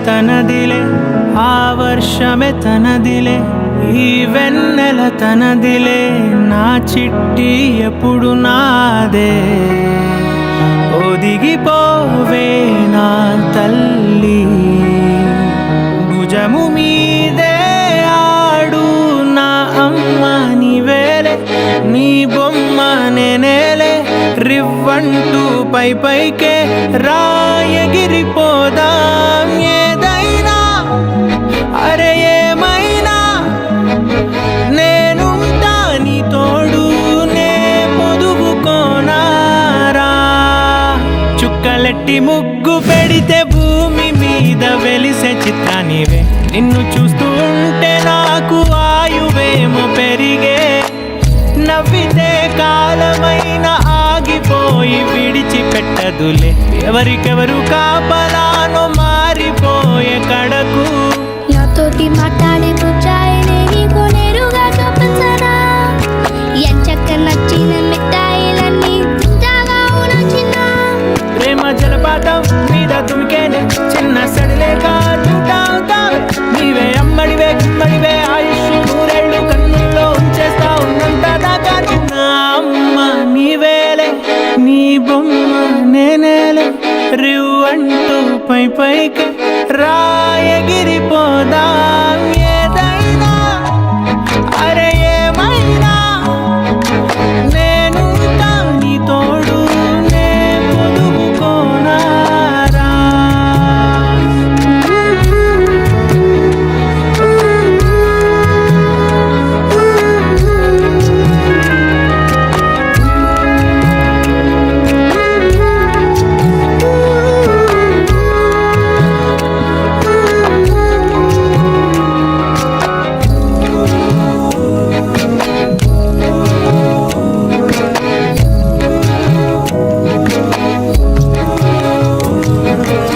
తనదిలే, ఆ వర్షమే తనదిలే, ఈ వెన్నెల తనదిలే, నా చిట్టి ఎప్పుడు నాదే. ఒదిగిపోవే నా తల్లి, భుజము మీదే ఆడు నా అమ్మ నీవేలే, నీ బొమ్మ నేనేలే, రివ్వంటూ పై పైకే రాయగిరిపోదాం. ఏదైనా అరే ఏమైనా నేనుంటా నీ తోడు, నే పొదుగుకోనారా. చుక్కలెట్టి ముగ్గు పెడితే భూమి మీద వెలిసే చిత్రానివే, నిన్ను చూస్తూ ఉంటే నాకు ఆయువేమో పెరిగే. నవ్వితే కాలమైన ఆగిపోయి విడిచిపెట్టదులే, ఎవరికెవరు కాపలానో మారిపోయే కడకు. నాతోటి మాట్లాడే బుజ్జాయినే నీకు నేరుగా చూపించనా, ఎంచక్క నచ్చిన మిఠాయిలన్నీ తింటావా నచ్చిన. ప్రేమ జలపాతం మీద తుమికేనే చిన్న సడిలే కాదుతావుతా, నీవే అమ్మడివే గుమ్మడివే, ఆయుష్ నూరేళ్ళు కన్నుల్లో ఉంచేస్తా ఉన్నంత దాకా. నా అమ్మ నీవేలే, నీ బొమ్మ నేనేలే, రివ్వంటూ పై పైకి రాయగిరిపోదా.